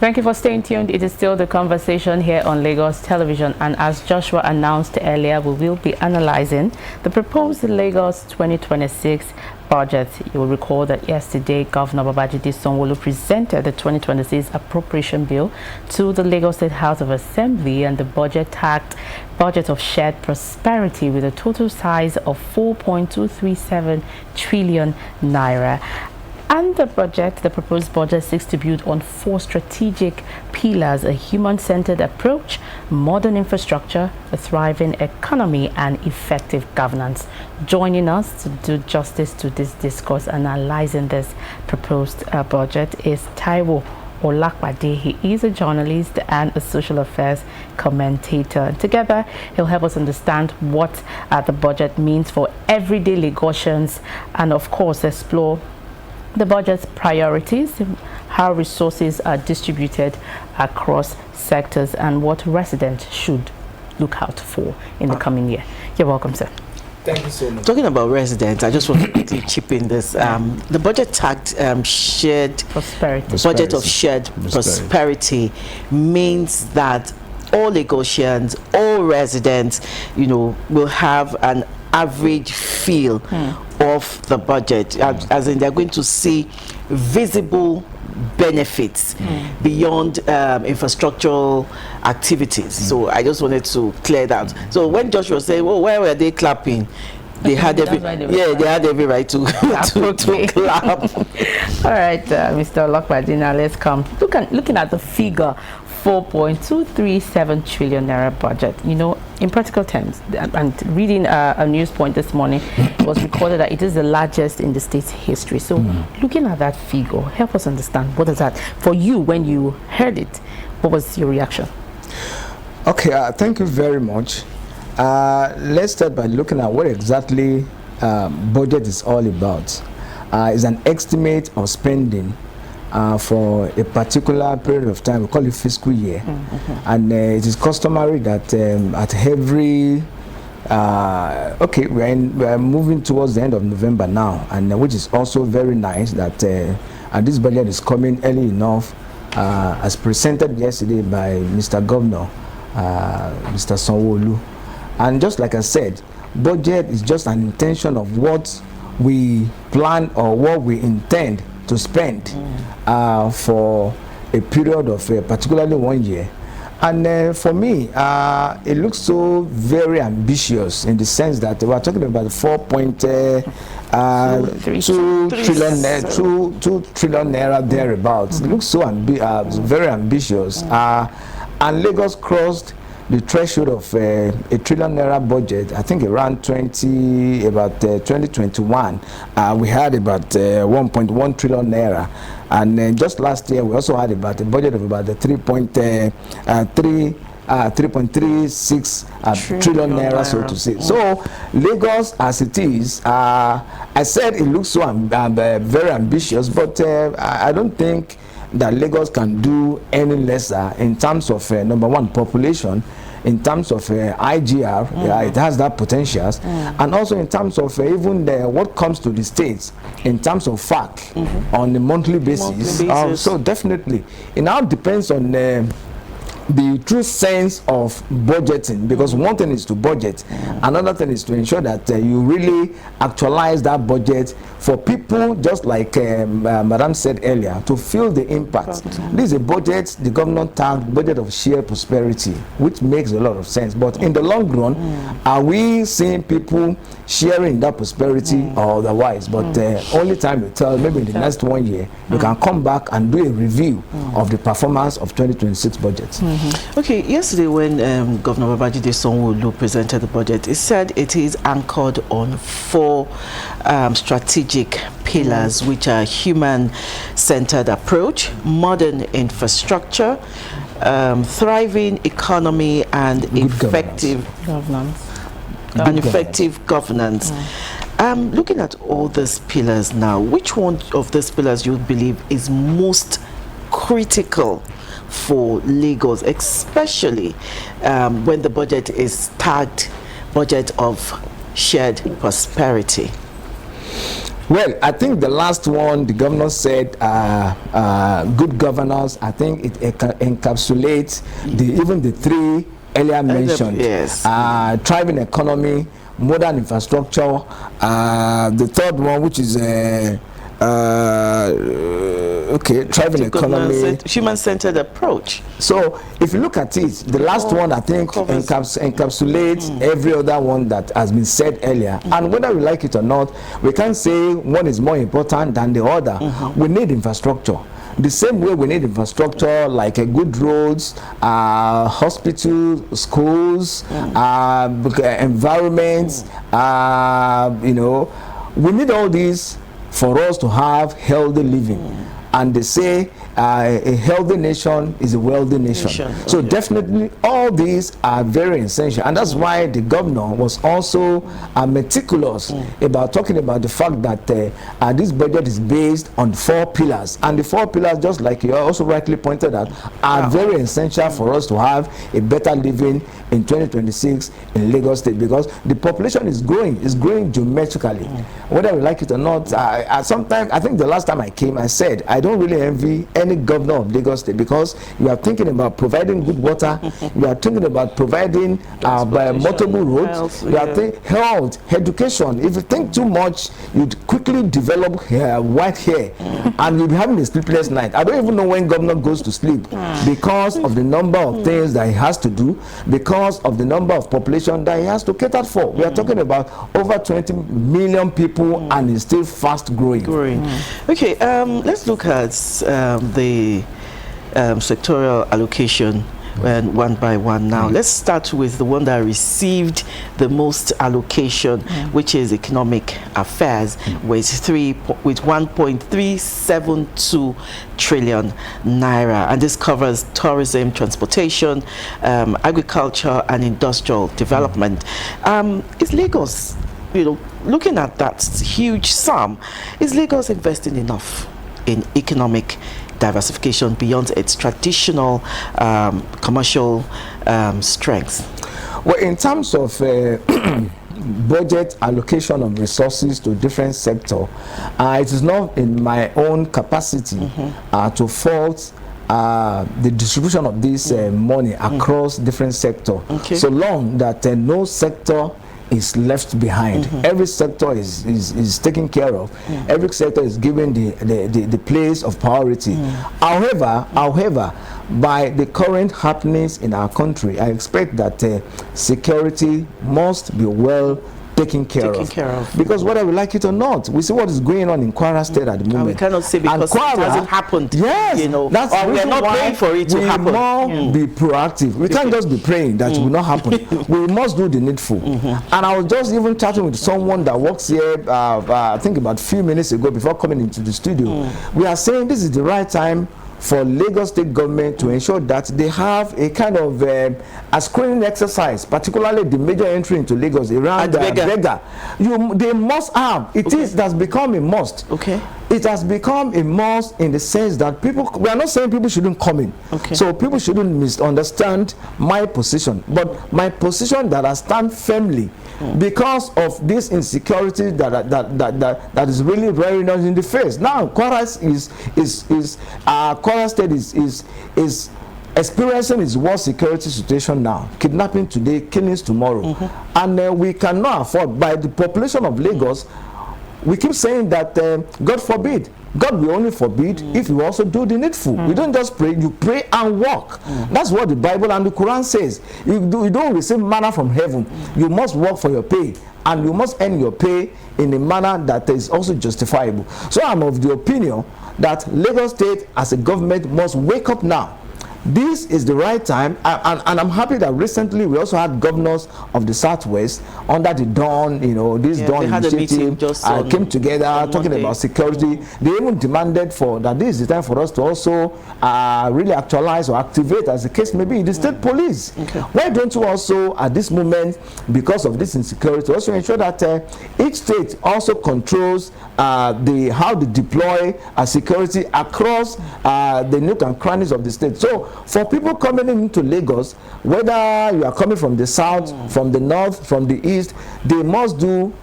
Thank you for staying tuned. It is still the conversation here on Lagos Television, and as Joshua announced earlier, we will be analyzing the proposed Lagos 2026 budget. You will recall that yesterday, Governor Babajide Sanwo-Olu presented the 2026 appropriation bill to the Lagos State House of Assembly, and the budget of shared prosperity with a total size of 4.237 trillion naira. And the proposed budget seeks to build on 4 strategic pillars: a human-centered approach, modern infrastructure, a thriving economy, and effective governance. Joining us to do justice to this discourse, analyzing this proposed budget, is Taiwo Olakpade. He is a journalist and a social affairs commentator. Together, he'll help us understand what the budget means for everyday Lagosians, and of course explore the budget's priorities, how resources are distributed across sectors, and what residents should look out for in the coming year. You're welcome, sir. Thank you so much. Talking about residents, I just want to quickly chip in this. The budget tagged shared prosperity. Budget of shared prosperity means that all Lagosians, all residents, will have an average feel of the budget, as in they're going to see visible benefits beyond infrastructural activities. So I just wanted to clear that. So when Joshua said, well, why were they clapping? They had every they had every right to clap. All right, Mr. Olakpade, now let's come looking at the figure 4.237 trillion naira budget. In practical terms, and reading a news point this morning, it was recorded that it is the largest in the state's history. So looking at that figure, help us understand, what is that for you? When you heard it, what was your reaction? Okay, thank you very much. Let's start by looking at what exactly budget is all about. It's an estimate of spending for a particular period of time. We call it fiscal year. And it is customary that at every we're moving towards the end of November now, and which is also very nice that and this budget is coming early enough, as presented yesterday by Mr. Governor, Mr. Sanwo-Olu. And just like I said, budget is just an intention of what we plan or what we intend to spend for a period of particularly 1 year. And for me, it looks so very ambitious, in the sense that we are talking about 4.2 trillion naira thereabouts. It looks so very ambitious. And Lagos crossed the threshold of a trillion naira budget, I think around 2021. We had about 1.1 trillion naira, and just last year we also had about a budget of about 3.36 trillion naira, so to say. So Lagos, as it is, I said it looks so very ambitious, but I don't think that Lagos can do any lesser in terms of number one, population, in terms of IGR, it has that potential, and also in terms of even what comes to the states in terms of FAC on a monthly basis. So definitely, it now depends on the true sense of budgeting, because one thing is to budget, another thing is to ensure that you really actualize that budget for people, just like Madam said earlier, to feel the impact. This is a budget, the government tagged budget of shared prosperity, which makes a lot of sense. But in the long run, are we seeing people sharing that prosperity or otherwise? But only time will tell. Maybe in the next 1 year, we can come back and do a review of the performance of 2026 budget. Okay, yesterday when Governor Babajide Sanwo-Olu presented the budget, he said it is anchored on 4 strategic pillars, which are human-centered approach, modern infrastructure, thriving economy, and effective governance. Looking at all these pillars now, which one of these pillars you believe is most critical for Lagos, especially when the budget is tagged budget of shared prosperity? Well, I think the last one, the governor said, good governance. I think it encapsulates even the three earlier mentioned. Yes. Thriving economy, modern infrastructure. The third one, which is thriving economy, human-centered approach. So if you look at it, the last one I think encapsulates every other one that has been said earlier. And whether we like it or not, we can't say one is more important than the other. We need infrastructure. The same way we need infrastructure like good roads, hospitals, schools, environments, you know, we need all these for us to have healthy living. And they say a healthy nation is a wealthy nation. So definitely all these are very essential, and that's why the governor was also meticulous about talking about the fact that this budget is based on 4 pillars, and the 4 pillars, just like you also rightly pointed out, are very essential for us to have a better living in 2026 in Lagos State, because the population is growing geometrically. Whether we like it or not, sometimes I think the last time I came, I said I don't really envy any governor of Lagos State, because you are thinking about providing good water, you are thinking about providing multiple roads, you are thinking health, education. If you think too much, you quickly develop white hair and you'll be having a sleepless night. I don't even know when governor goes to sleep, because of the number of things that he has to do, because of the number of population that he has to cater for. We are talking about over 20 million people and it's still fast growing. Okay, let's look at the sectoral allocation one by one now. Let's start with the one that received the most allocation, which is economic affairs, with 1.372 trillion naira, and this covers tourism, transportation, agriculture and industrial development. Is Lagos, you know, looking at that huge sum, is Lagos investing enough in economic diversification beyond its traditional commercial strengths? Well, in terms of budget allocation of resources to different sectors, it is not in my own capacity to fault the distribution of this money across different sectors, so long that no sector is left behind. Every sector is taken care of. Every sector is given the place of priority. However, by the current happenings in our country, I expect that security must be well taken care of. Because whether we like it or not, we see what is going on in Kwara State at the moment. And we cannot say because Kwara, it hasn't happened. Yes, you know, that's or we are not praying for it to happen. We must be proactive. We can't just be praying that it will not happen. We must do the needful. And I was just even chatting with someone that works here, I think about a few minutes ago before coming into the studio. We are saying this is the right time for Lagos State government to ensure that they have a kind of a screening exercise, particularly the major entry into Lagos around Vega. They must have. It has become a must. It has become a must in the sense that people, we are not saying people shouldn't come in. So people shouldn't misunderstand my position. But my position that I stand firmly because of this insecurity that is really very much in the face. Now, Kwara State is experiencing its worst security situation now. Kidnapping today, killings tomorrow. And we cannot afford, by the population of Lagos, we keep saying that God forbid. God will only forbid if you also do the needful. You don't just pray, you pray and walk. That's what the Bible and the Quran says. You don't receive manna from heaven. You must work for your pay, and you must earn your pay in a manner that is also justifiable. So I'm of the opinion that Lagos State as a government must wake up now. This is the right time, and I'm happy that recently we also had governors of the Southwest under the Dawn, you know, this Dawn initiative came together talking about security. They even demanded that this is the time for us to also really actualize or activate, as the case may be, the state police. Why don't you also, at this moment, because of this insecurity, also ensure that each state also controls how they deploy security across the nook and crannies of the state. So for people coming into Lagos, whether you are coming from the south, from the north, from the east, they must do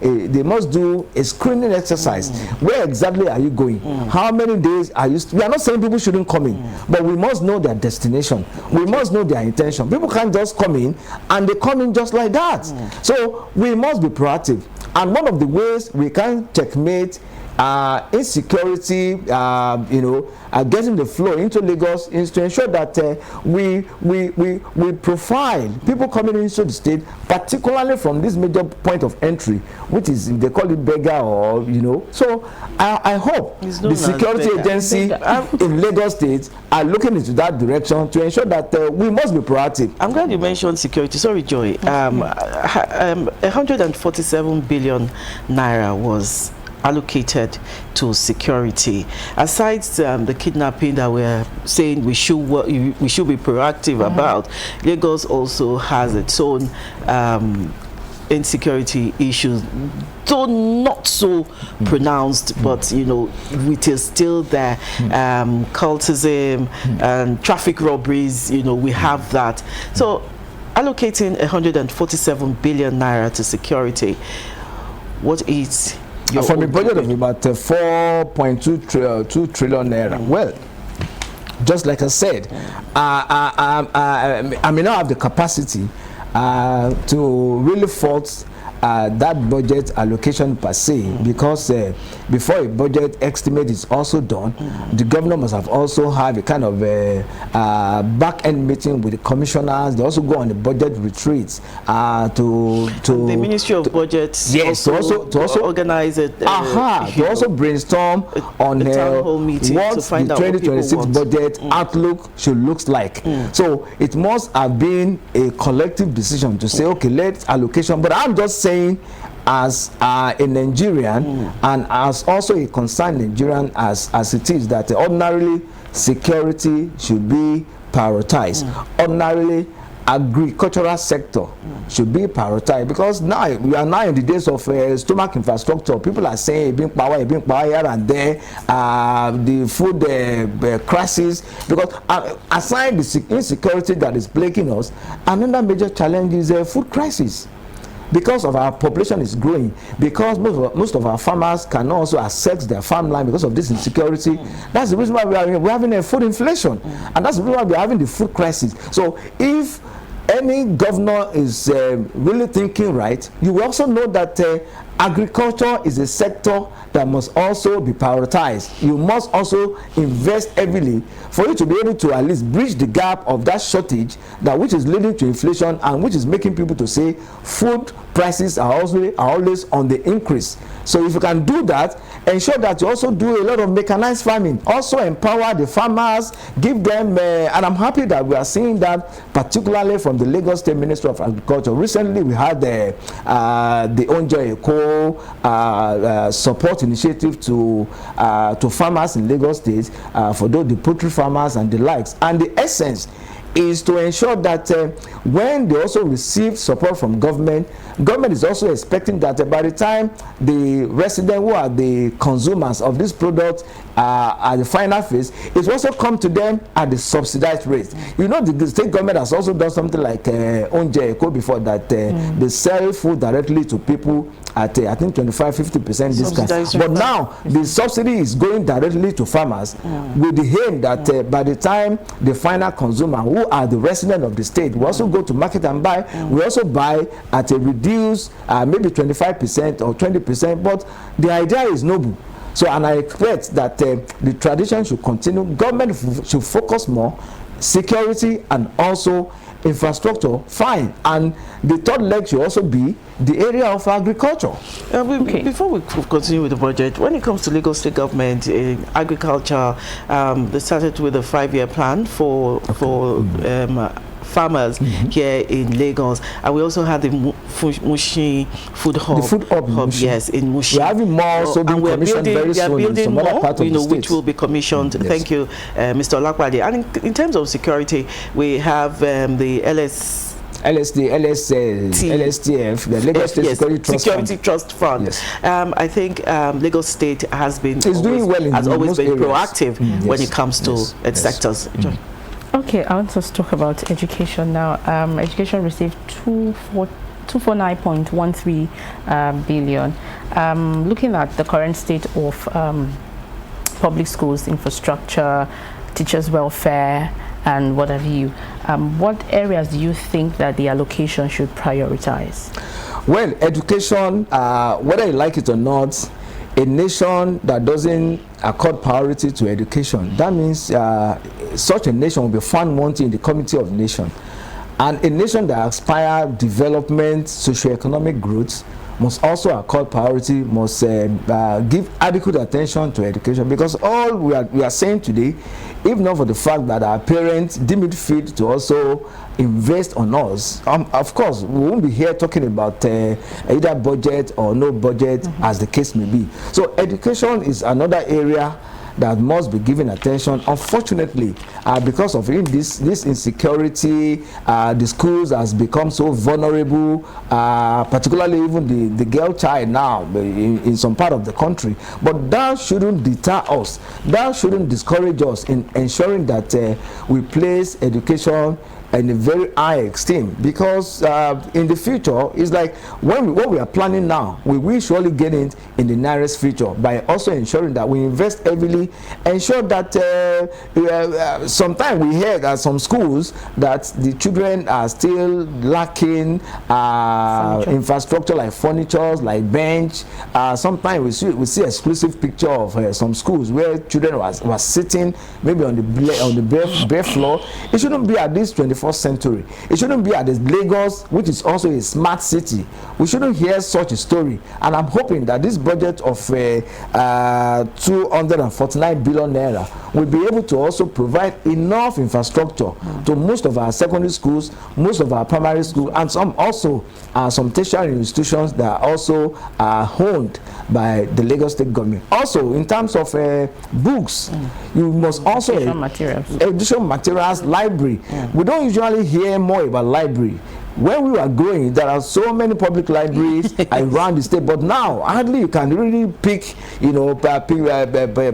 a screening exercise. Where exactly are you going? How many days are you? We are not saying people shouldn't come in, but we must know their destination. We must know their intention. People can't just come in and they come in just like that. So we must be proactive. And one of the ways we can checkmate insecurity, getting the flow into Lagos is to ensure that we profile people coming into the state, particularly from this major point of entry, which is, they call it beggar, or So I hope the security agency in Lagos State are looking into that direction to ensure that we must be proactive. I'm glad you mentioned security. Sorry, Joy. 147 billion naira was allocated to security. Aside the kidnapping that we're saying we should be proactive about, Lagos also has its own insecurity issues, though not so pronounced, but it is still there. Cultism and traffic robberies, we have that. So allocating 147 billion naira to security, what is from a budget of about 4.2 trillion naira. Well, just like I said, I may not have the capacity to really fault that budget allocation per se, because before a budget estimate is also done, the governor must have also have a kind of back-end meeting with the commissioners. They also go on the budget retreats to the Ministry of Budgets. Yes, to also organize it. To also brainstorm on what the 2026 budget outlook should look like. So it must have been a collective decision to say, okay, let's allocation. But I'm just saying, as a Nigerian and as also a concerned Nigerian as it is, that ordinarily security should be prioritized. Ordinarily agricultural sector should be prioritized, because now we are now in the days of stomach infrastructure. People are saying being power here and there, the food crisis, because aside the insecurity that is plaguing us, another major challenge is food crisis. Because of our population is growing, because most of our farmers cannot also access their farmland because of this insecurity. That's the reason why we're having a food inflation, and that's the reason why we're having the food crisis. So if any governor is really thinking right, you will also know that agriculture is a sector that must also be prioritized. You must also invest heavily for you to be able to at least bridge the gap of that shortage, which is leading to inflation and which is making people to say food prices are always on the increase. So if you can do that, ensure that you also do a lot of mechanized farming, also empower the farmers, give them and I'm happy that we are seeing that, particularly from the Lagos State Ministry of Agriculture. Recently we had the Onje Eko support initiative to farmers in Lagos State, for those the poultry farmers and the likes, and the essence is to ensure that when they also receive support from government is also expecting that by the time the residents who are the consumers of this product at the final phase, it also come to them at the subsidized rate. You know, the state government has also done something like Onje Eko before, that they sell food directly to people at I think 25-50% discount. But now the subsidy is going directly to farmers with the aim that by the time the final consumer, who are the resident of the state, will also go to market and buy. We also buy at a reduced maybe 25% or 20%. But the idea is noble. So, and I expect that the tradition should continue. Government should focus more security and also infrastructure, fine, and the third leg should also be the area of agriculture. Before we continue with the budget, when it comes to Lagos State government in agriculture, they started with a 5-year plan for farmers here in Lagos, and we also had the Mushi food hub. The food hub, yes, in Mushi. We're having more, so being commissioned very soon in some other part of the state, which will be commissioned. Yes. Thank you, Mr. Olakwade. And in terms of security, we have the LSTF, the Lagos State Security Trust Fund. Yes. I think Lagos State has been doing well in always been areas. Proactive when it comes to its sectors. Okay, I want to talk about education now. Education received 249.13 billion. Looking at the current state of public schools, infrastructure, teachers' welfare, and what have you, what areas do you think that the allocation should prioritize? Well, education, whether you like it or not, a nation that doesn't accord priority to education, that means such a nation will be found wanting in the community of nations. And a nation that aspires development, socio-economic growth, must also accord priority, must give adequate attention to education, because all we are saying today, if not for the fact that our parents deem it fit to also invest on us, of course we won't be here talking about either budget or no budget, as the case may be. So education is another area that must be given attention. Unfortunately, because of this insecurity, the schools has become so vulnerable, particularly even the girl child now in some part of the country. But that shouldn't deter us. That shouldn't discourage us in ensuring that we place education in a very high esteem, because in the future, it's like what we are planning now, we will surely get it in the nearest future by also ensuring that we invest heavily, ensure that sometimes we hear that some schools that the children are still lacking infrastructure like furniture, like bench. Sometimes we see exclusive picture of some schools where children was sitting maybe on the bare floor. It shouldn't be at this 21st century. It shouldn't be at this Lagos, which is also a smart city. We shouldn't hear such a story. And I'm hoping that this budget of 249 billion naira will be able to also provide enough infrastructure to most of our secondary schools, most of our primary schools, and some tertiary institutions that are also owned by the Lagos State government. Also, in terms of books, you must also additional materials, library. We don't usually hear more about library. When we were growing, there are so many public libraries around the state, but now hardly you can really pick,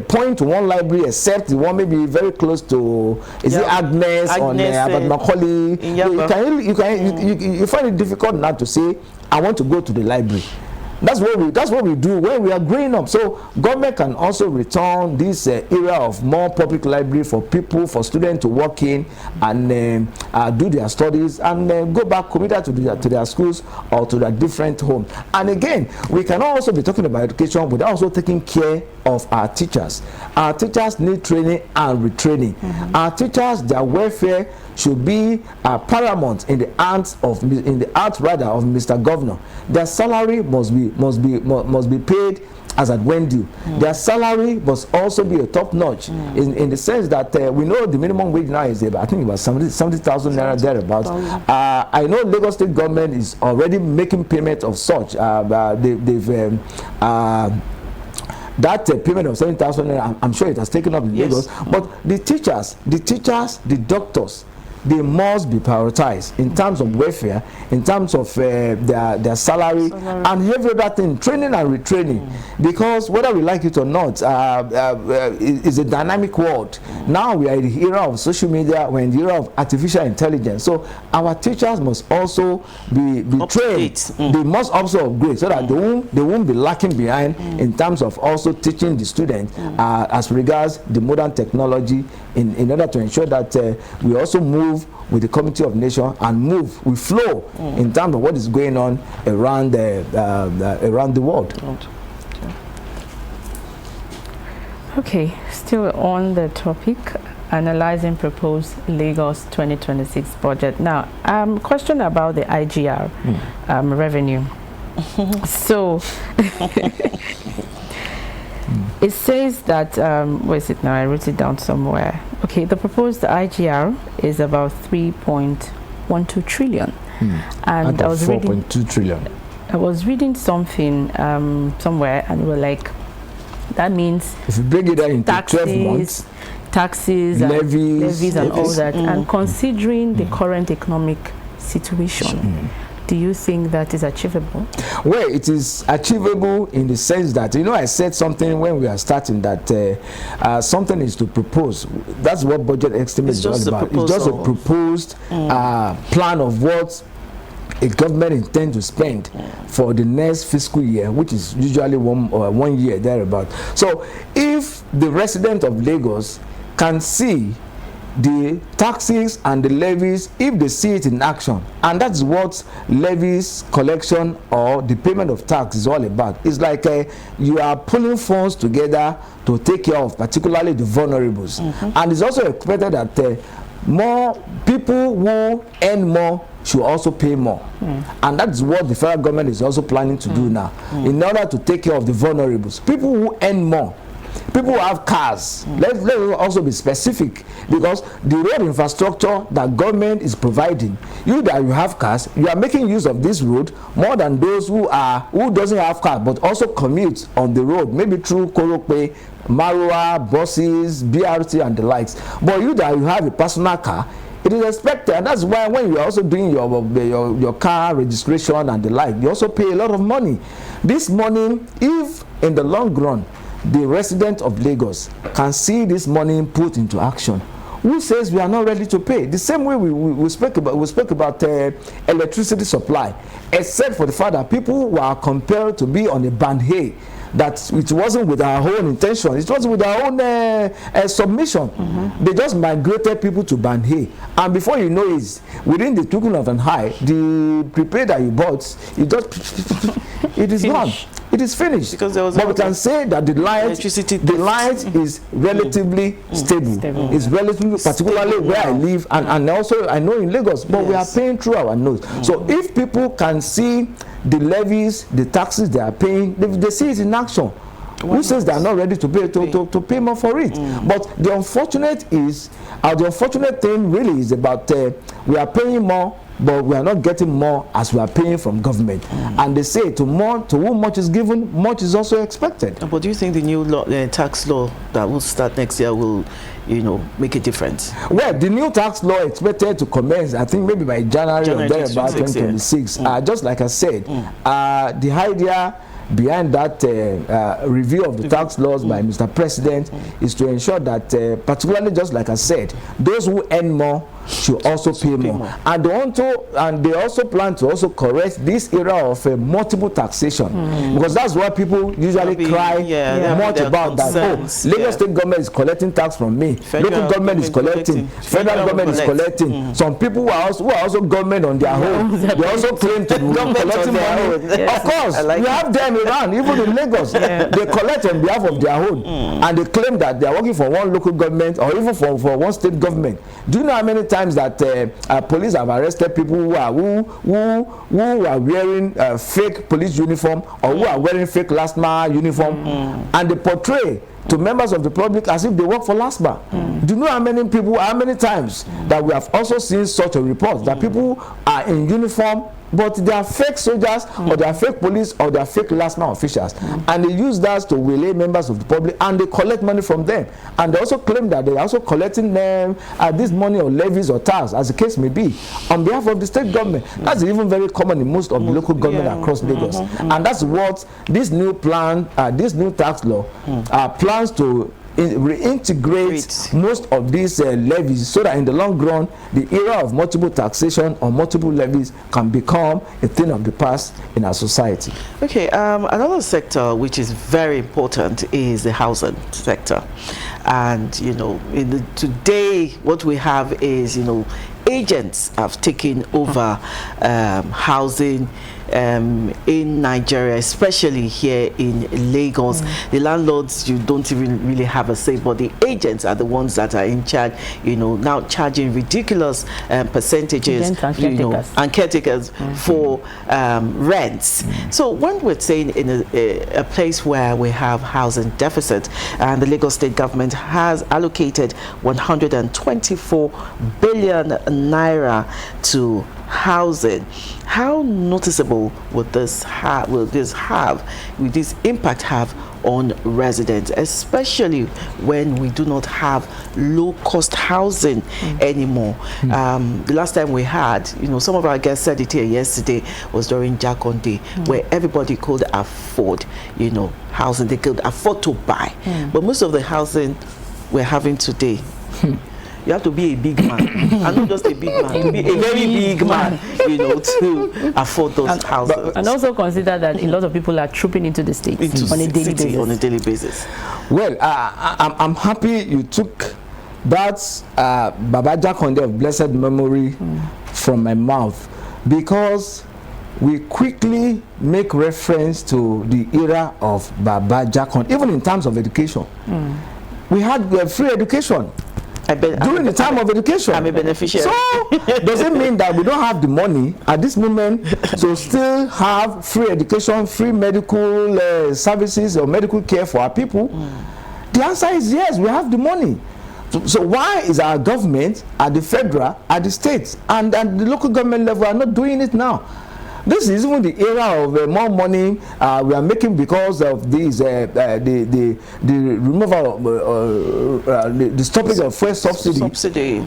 point to one library, except the one maybe very close to it Agnes on Macaulay. You find it difficult now to say, I want to go to the library. That's what we do when we are growing up. So government can also return this era of more public library for people, for students to walk in and do their studies and go back committed to their schools or to their different homes. And again, we can also be talking about education without also taking care of our teachers. Our teachers need training and retraining. Our teachers, their welfare should be paramount in the hands of Mr. Governor. Their salary must be paid as at when due. Their salary must also be a top notch in the sense that we know the minimum wage now is about, I think about 70,000 naira thereabouts. I know Lagos State government is already making payment of such. That payment of 7,000 naira, I'm sure it has taken up in Lagos. But the teachers, the doctors, they must be prioritized in terms of welfare, in terms of their salary, and every other thing, training and retraining. Because whether we like it or not, it's a dynamic world. Now we are in the era of social media, we're in the era of artificial intelligence. So our teachers must also be trained. They must also upgrade so that they won't be lacking behind in terms of also teaching the students as regards the modern technology in order to ensure that we also move with the community of nations and we flow in terms of what is going on around the world. Okay, still on the topic, analyzing proposed Lagos 2026 budget. Now, question about the IGR revenue. So it says that, where is it now? I wrote it down somewhere. Okay, the proposed IGR is about 3.12 trillion. And I was 4.2 trillion. I was reading something somewhere, and we were like, that means if you break it down into 12 months, taxes, levies and all that, and considering the current economic situation, Do you think that is achievable? Well, it is achievable in the sense that, you know, I said something when we are starting that something is to propose. That's what budget estimate is all about. It's just a proposed plan of what a government intends to spend for the next fiscal year, which is usually 1 year thereabout. So if the resident of Lagos can see the taxes and the levies, if they see it in action, and that's what levies collection or the payment of tax is all about. It's like you are pulling funds together to take care of particularly the vulnerables. And it's also expected that more people who earn more should also pay more. And that's what the federal government is also planning to do now, in order to take care of the vulnerables. People who earn more, people who have cars, let's also be specific, because the road infrastructure that government is providing, you that you have cars, you are making use of this road more than those who doesn't have cars but also commute on the road, maybe through Korope, Marua, buses, BRT and the likes. But you that you have a personal car, it is expected, and that's why when you are also doing your car registration and the like, you also pay a lot of money. This money, if in the long run the resident of Lagos can see this money put into action, who says we are not ready to pay? The same way we spoke about electricity supply, except for the fact that people were compelled to be on a band A, that it wasn't with our own intention, it was with our own submission. They just migrated people to band A, and before you know it, within the twinkling of an eye, the prepaid that you bought, it is gone. It is finished. Because there was, but we can say that the light is relatively stable. It's relatively, particularly where I live, and also I know in Lagos, but we are paying through our nose. So if people can see the levies, the taxes they are paying, they see it in action. Who says they are not ready to pay to pay more for it? But the unfortunate thing really is about we are paying more, but we are not getting more as we are paying from government. And they say to whom much is given, much is also expected. But do you think the new law, tax law that will start next year will, make a difference? Well, the new tax law expected to commence, I think maybe by January or thereabout 2026. Just like I said, the idea behind that review of the tax laws by Mr. President is to ensure that, particularly just like I said, those who earn more should also pay more. And they also plan to also correct this era of multiple taxation, because that's what people usually cry much about, that Lagos state government is collecting tax from me, local government is collecting, federal government is collecting. Some people who are also government on their own, they also claim to be collecting money. Of course, we have them around, even in Lagos, they collect on behalf of their own, and they claim that they are working for one local government or even for one state government. Do you know how many times that police have arrested people who are wearing fake police uniform, or who are wearing fake LASTMA uniform, and they portray to members of the public as if they work for LASTMA? Do you know how many times that we have also seen such a report that people are in uniform, but they are fake soldiers, or they are fake police, or they are fake LASTMA officials, and they use that to waylay members of the public, and they collect money from them, and they also claim that they are also collecting them this money or levies or tax, as the case may be, on behalf of the state government. That's even very common in most of the local government across Lagos, and that's what this new plan, this new tax law plans to reintegrate most of these levies, so that in the long run the era of multiple taxation or multiple levies can become a thing of the past in our society. Okay, another sector which is very important is the housing sector, and today what we have is agents have taken over housing in Nigeria, especially here in Lagos. The landlords, you don't even really have a say, but the agents are the ones that are in charge, now charging ridiculous percentages, and caretakers for rents. So when we're saying in a place where we have housing deficit, and the Lagos state government has allocated 124 billion naira to housing, how noticeable would this impact have on residents, especially when we do not have low-cost housing anymore. The last time we had, you know, some of our guests said it here yesterday, was during Jakonde, where everybody could afford, you know, housing. They could afford to buy. But most of the housing we're having today, you have to be a big man, and not just a big man, to be a very big man, you know, to afford those houses. And also consider that a lot of people are trooping into the states on a daily basis. Well, I'm happy you took that Baba Jakonde of blessed memory from my mouth, because we quickly make reference to the era of Baba Jakonde, even in terms of education. We had free education. During the time of education. I'm a beneficiary. So, does it mean that we don't have the money at this moment to still have free education, free medical services or medical care for our people? The answer is yes, we have the money. So why is our government at the federal, at the states, and at the local government level are not doing it now? This is even the era of more money we are making because of these the removal the stopping of fuel subsidy.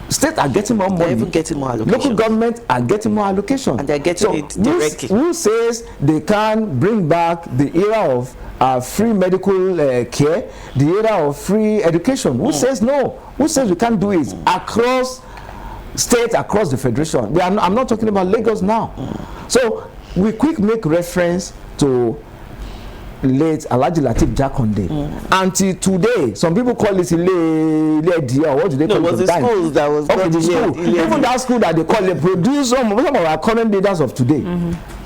States are getting more money. They're even getting more allocation. Local government are getting more allocation. And they're getting it directly. Who says they can bring back the era of free medical care, the era of free education? Who says no? Who says we can't do it across states, across the federation? I'm not talking about Lagos now. So we quick make reference to late Alhaji Lateef Jakonde. Until today, some people call it Ile or what do they call it? No, it was the school that was the school. Even that school that they call it, produce some of our current leaders of today.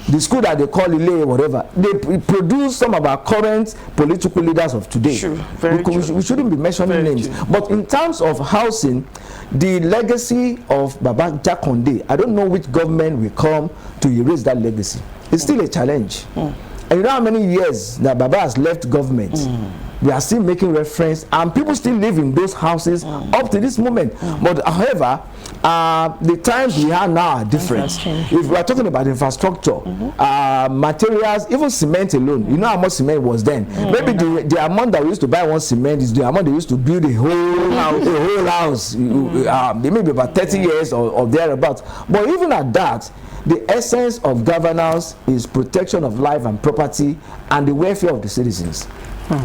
The school that they call Ile, whatever, they produce some of our current political leaders of today. True. Very true. We shouldn't be mentioning names. True. But in terms of housing, the legacy of Baba Jakonde, I don't know which government will come to erase that legacy. It's still a challenge. And you know how many years that Baba has left government? We are still making reference, and people still live in those houses up to this moment. But however, the times we have now are different. If we are talking about infrastructure, materials, even cement alone, you know how much cement was then. Maybe the amount that we used to buy one cement is the amount they used to build a whole house. They may be about 30 years or thereabouts. But even at that, the essence of governance is protection of life and property and the welfare of the citizens.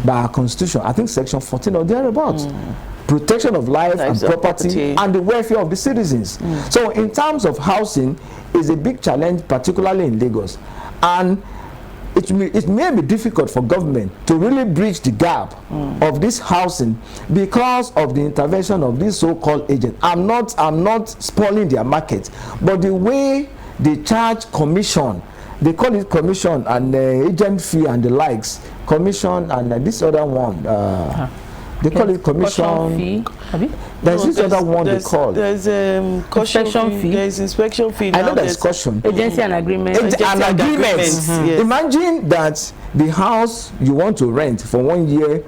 By our constitution, I think section 14 or thereabouts. Protection of life and property and the welfare of the citizens. So in terms of housing, is a big challenge, particularly in Lagos. And it may be difficult for government to really bridge the gap of this housing because of the intervention of these so-called agents. I'm not spoiling their market, but the way they charge commission, they call it commission and agent fee and the likes, commission and this other one, they call it commission fee. There's this other one they call. There's inspection fee. There's inspection fee. I know there's caution. Agency and agreement. Yes. Imagine that the house you want to rent for 1 year,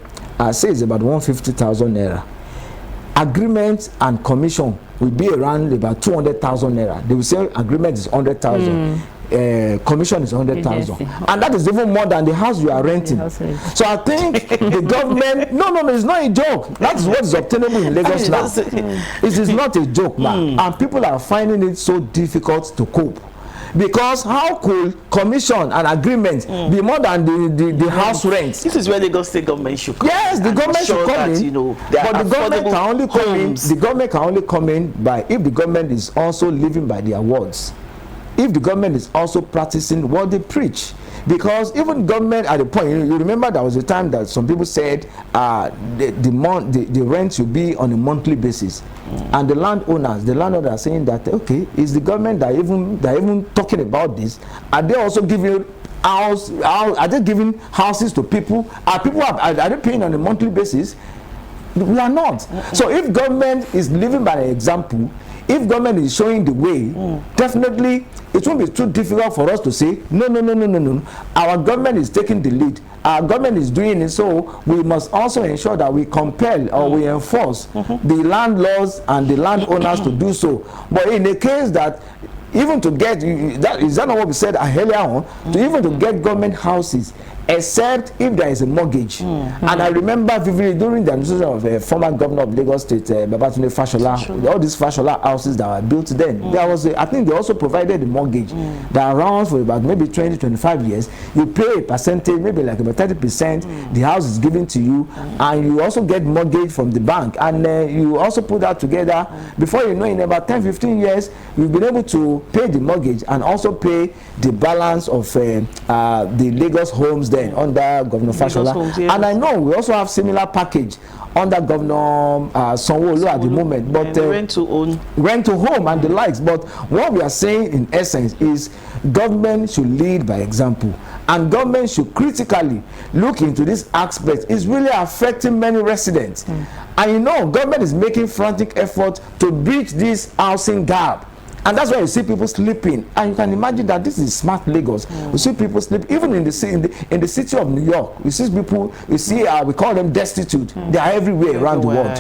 say it's about 150,000 naira. Agreement and commission will be around about 200,000 naira. They will say agreement is 100,000. Commission is 100,000, and that is even more than the house you are renting. So I think the government, no, it's not a joke. That is what is obtainable in Lagos now. It is not a joke now, and people are finding it so difficult to cope. Because how could commission and agreement be more than the house rent? This is where the Lagos state government should come. Yes, the government should come in, but the government can only come in. The government can only come in by if the government is also living by their words. If the government is also practicing what they preach. Because even government at the point, you remember there was a time that some people said the rent should be on a monthly basis. And the landowners are saying that, okay, is the government that even talking about this? Are they also giving are they giving houses to people? Are they paying on a monthly basis? We are not. So if government is living by example, if government is showing the way, definitely it won't be too difficult for us to say, no. Our government is taking the lead. Our government is doing it, so we must also ensure that we compel or we enforce the landlords and the landowners to do so. But in the case that even to get, is that not what we said earlier on? To even to get government houses, except if there is a mortgage. And I remember vividly during the administration of former governor of Lagos State, Babatunde Fashola, all these Fashola houses that were built then, there was I think they also provided a mortgage that runs for about maybe 20-25 years. You pay a percentage, maybe like about 30%, the house is given to you, and you also get mortgage from the bank, and you also put that together. Before you know, in about 10-15 years, you've been able to pay the mortgage and also pay the balance of the Lagos homes there under Governor Fashola. Yes. And I know we also have similar package under Governor Sanwo-Olu at the moment, but rent to own, rent to home and the likes. But what we are saying in essence is government should lead by example, and government should critically look into this aspect. It's really affecting many residents, and you know, government is making frantic effort to bridge this housing gap. And that's why you see people sleeping, and you can imagine that this is smart Lagos. You see people sleep even in the city of New York. You see people, you see we call them destitute. They are everywhere around the world.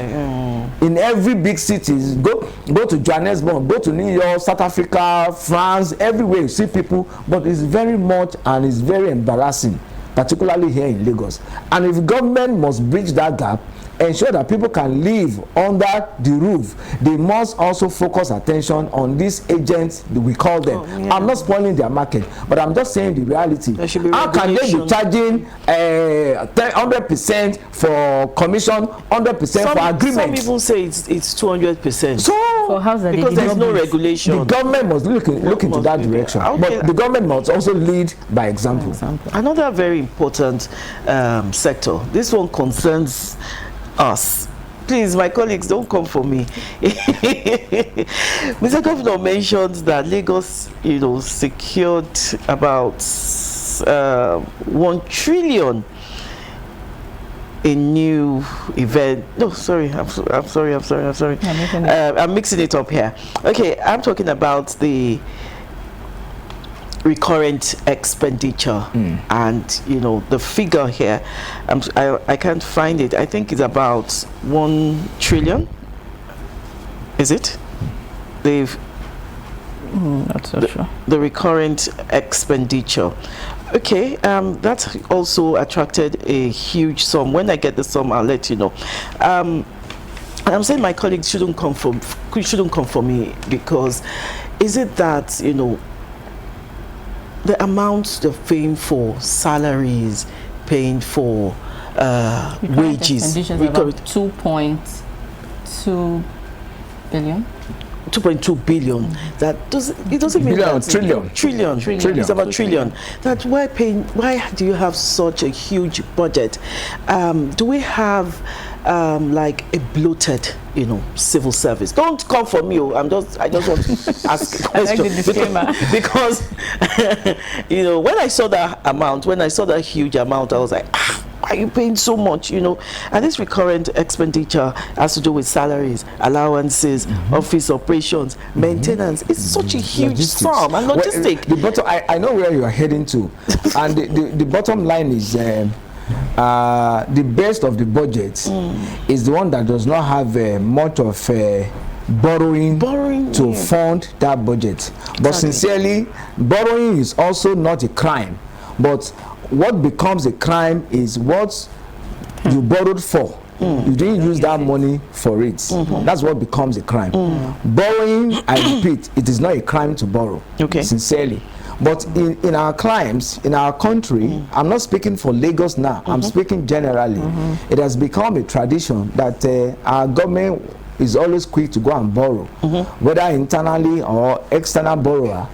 In every big cities, go to Johannesburg, go to New York, South Africa, France, everywhere you see people. But it's very much, and it's very embarrassing, particularly here in Lagos. And if government must bridge that gap, ensure that people can live under the roof, they must also focus attention on these agents, we call them. I'm not spoiling their market, but I'm just saying the reality. How can they be charging 100% for commission, 100% for agreement? Some people say it's 200%. So for house that because there's no regulation. The government must look into that direction. But the government must also lead by example. Another very important sector. This one concerns us. Please, my colleagues, don't come for me. Mr. Governor mentioned that Lagos, secured about 1 trillion in new event. No, sorry, I'm sorry. I'm mixing it up here. Okay, I'm talking about the recurrent expenditure, and the figure here, I can't find it. I think it's about 1 trillion. Is it? They've not so sure. The recurrent expenditure. Okay, that also attracted a huge sum. When I get the sum, I'll let you know. And I'm saying my colleagues shouldn't come for me, because is it that the amounts they're paying for salaries, paying for wages, about 2.2 billion. 2.2 billion. That doesn't mean that trillion. It's about trillion. That why do you have such a huge budget? Do we have like a bloated civil service? Don't come for me. I just want to ask a question. I like the disclaimer. because when I saw that amount, when I saw that huge amount, I was like, why are you paying so much? And this recurrent expenditure has to do with salaries, allowances, office operations, maintenance. It's such a huge sum, and logistic. I know where you are heading to, and the bottom line is the best of the budget is the one that does not have much of borrowing to fund that budget. But sincerely, borrowing is also not a crime. But what becomes a crime is what you borrowed for. You didn't use that money for it. That's what becomes a crime. Borrowing, I repeat, it is not a crime to borrow. Sincerely. But in our climes, in our country, I'm not speaking for Lagos now, I'm speaking generally. It has become a tradition that our government is always quick to go and borrow, whether internally or external borrower.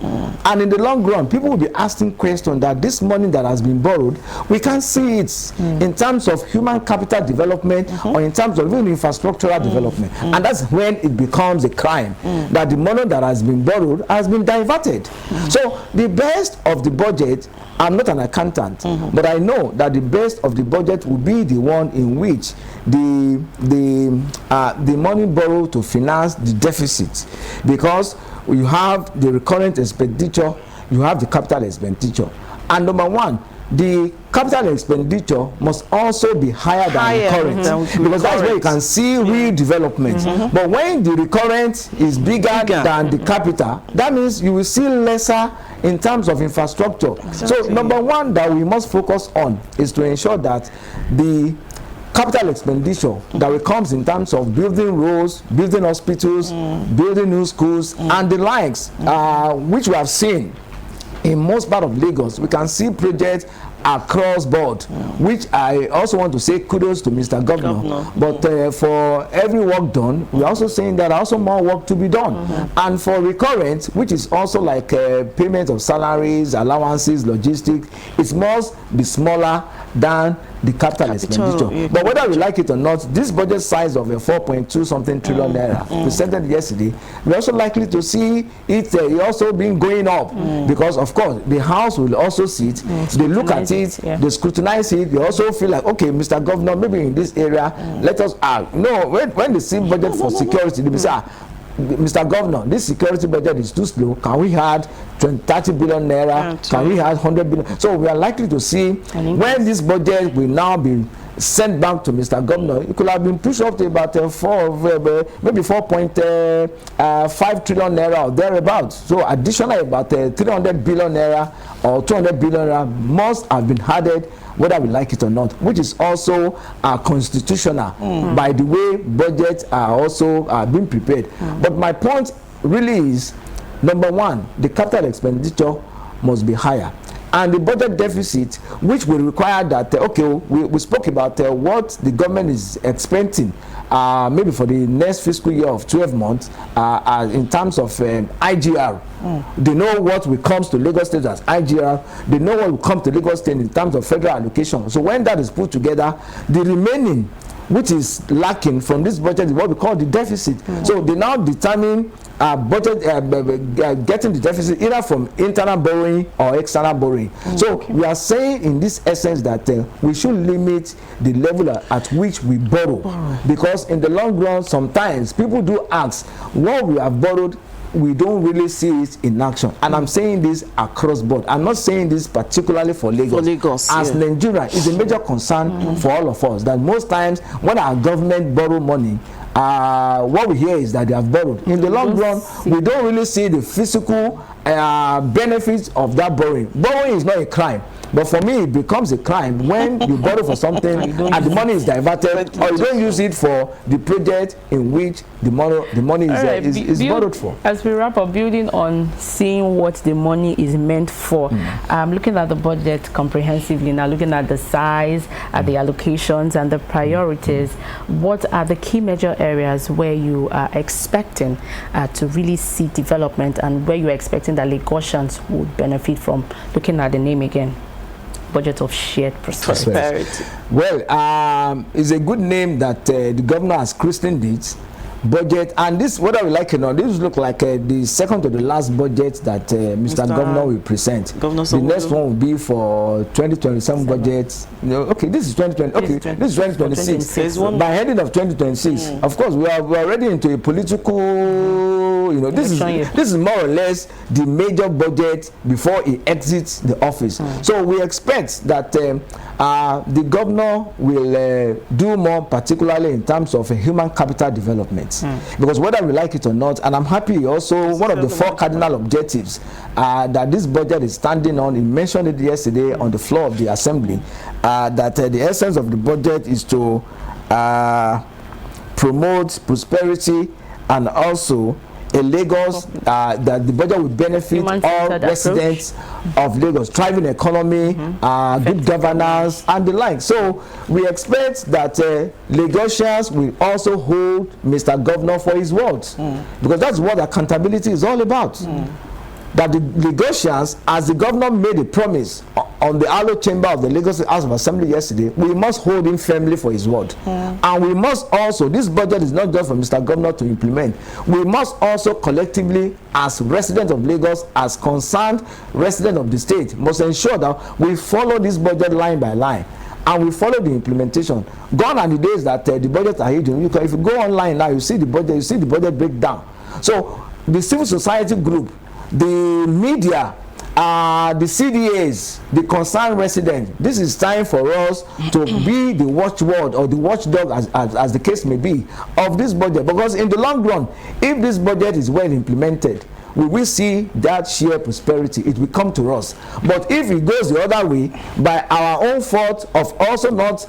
And in the long run, people will be asking questions that this money that has been borrowed, we can't see it in terms of human capital development or in terms of even infrastructural development. And that's when it becomes a crime that the money that has been borrowed has been diverted. So the best of the budget, I'm not an accountant, but I know that the best of the budget will be the one in which the money borrowed to finance the deficit, because you have the recurrent expenditure, you have the capital expenditure, and number one, the capital expenditure must also be higher than recurrent, because that's where you can see real development. But when the recurrent is bigger than the capital, that means you will see lesser in terms of infrastructure. So number one that we must focus on is to ensure that the capital expenditure that will comes in terms of building roads, building hospitals, building new schools, and the likes, which we have seen in most part of Lagos. We can see projects across board, which I also want to say kudos to Mr. Governor. But for every work done, we're also saying that also more work to be done. And for recurrent, which is also like payment of salaries, allowances, logistics, it must be smaller than the capital expenditure. But whether we like it or not, this budget size of a 4.2 something trillion naira presented yesterday, we're also likely to see it also being going up, because of course the House will also sit, they look at it, they scrutinize it, they also feel like, okay, Mr. Governor, maybe in this area, let us no, when they see budget for security, they will say, Mr. Governor, this security budget is too slow. Can we add 30 billion naira? Can we add 100 billion? So we are likely to see when this budget will now be sent back to Mr. Governor, it could have been pushed up to about maybe 4.5 trillion naira or thereabouts. So additionally, about 300 billion naira or 200 billion naira must have been added, whether we like it or not, which is also constitutional by the way budgets are also being prepared. But my point really is, number one, the capital expenditure must be higher. And the budget deficit, which will require that, okay, we spoke about what the government is expecting maybe for the next fiscal year of 12 months in terms of IGR. They know what will come to Lagos State as IGR. They know what will come to Lagos State in terms of federal allocation. So when that is put together, the remaining, which is lacking from this budget, is what we call the deficit. So they now determine budget getting the deficit either from internal borrowing or external borrowing. So we are saying in this essence that we should limit the level at which we borrow, because in the long run sometimes people do ask what we have borrowed, we don't really see it in action. And I'm saying this across board. I'm not saying this particularly for Lagos. As Nigeria, is a major concern for all of us, that most times when our government borrow money, what we hear is that they have borrowed. In the long run, we don't really see the physical benefits of that borrowing. Borrowing is not a crime. But for me, it becomes a crime when you borrow for something and the money is diverted, or you don't use it for the project in which the money is borrowed for. As we wrap up, building on seeing what the money is meant for, looking at the budget comprehensively now, looking at the size, at the allocations and the priorities, what are the key major areas where you are expecting to really see development, and where you're expecting that Lagosians would benefit from? Looking at the name again, budget of shared prosperity. Well, it's a good name that the governor has christened it, budget. And this, whether we like it or not, this look like the second to the last budget that Mr. Governor will present. The next one will be for 2027 budget. Okay, this is 2020. Okay, this is 2026. By heading of 2026, of course, we are already into a political. This is more or less the major budget before he exits the office. So we expect that the governor will do more, particularly in terms of human capital development. Because whether we like it or not, and I'm happy also, one of the 4 cardinal objectives that this budget is standing on, he mentioned it yesterday on the floor of the assembly, that the essence of the budget is to promote prosperity, and also a Lagos that the budget will benefit all residents of Lagos, thriving economy, good governance, and the like. So we expect that Lagosians will also hold Mr. Governor for his words, because that's what accountability is all about. That the Lagosians, as the governor made a promise on the Allo chamber of the Lagos House of Assembly yesterday, we must hold him firmly for his word. And we must also, this budget is not just for Mr. Governor to implement, we must also collectively, as residents of Lagos, as concerned residents of the state, must ensure that we follow this budget line by line, and we follow the implementation. Gone are the days that the budgets are hidden. If you go online now, you see the budget breakdown. So the civil society group, the media, the CDAs, the concerned residents, this is time for us to be the watchword or the watchdog, as the case may be, of this budget. Because in the long run, if this budget is well implemented, we will see that sheer prosperity. It will come to us. But if it goes the other way, by our own fault of also not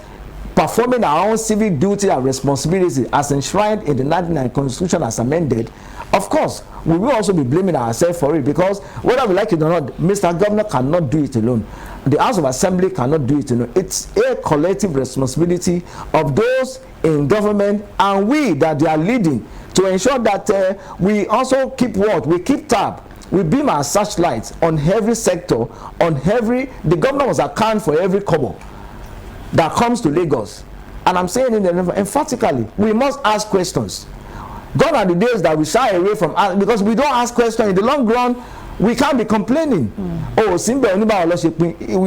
performing our own civic duty and responsibility as enshrined in the 1999 Constitution as amended, of course, we will also be blaming ourselves for it, because whether we like it or not, Mr. Governor cannot do it alone. The House of Assembly cannot do it alone. It's a collective responsibility of those in government and we that they are leading to ensure that we also keep what? We keep tab. We beam our searchlights on every sector, on every, the governor must account for every kobo that comes to Lagos. And I'm saying it emphatically, we must ask questions. Gone are the days that we shy away from, because we don't ask questions. In the long run, we can't be complaining. Oh, Simba, we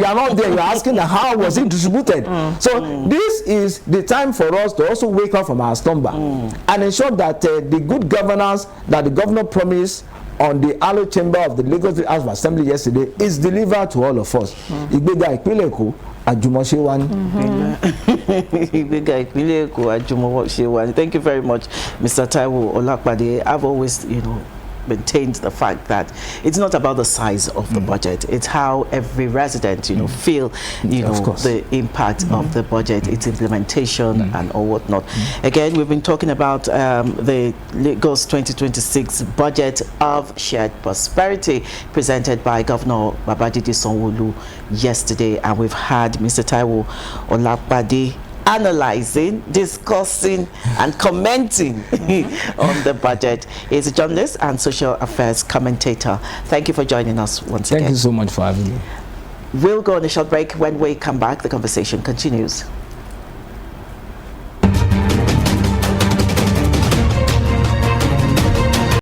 are not there. You're asking how was it distributed. So this is the time for us to also wake up from our slumber and ensure that the good governance that the governor promised on the allo chamber of the Lagos House of Assembly yesterday is delivered to all of us. Thank you very much, Mr. Taiwo Olakpade. I've always, maintained the fact that it's not about the size of the budget, it's how every resident feel the impact of the budget, its implementation and all whatnot. Again, we've been talking about the Lagos 2026 budget of shared prosperity presented by Governor Babajide Sanwo-Olu yesterday, and we've had Mr. Taiwo Olakpade analyzing, discussing and commenting on the budget. He's a journalist and social affairs commentator. Thank you for joining us once again. Thank you so much for having me. We'll go on a short break. When we come back, the conversation continues.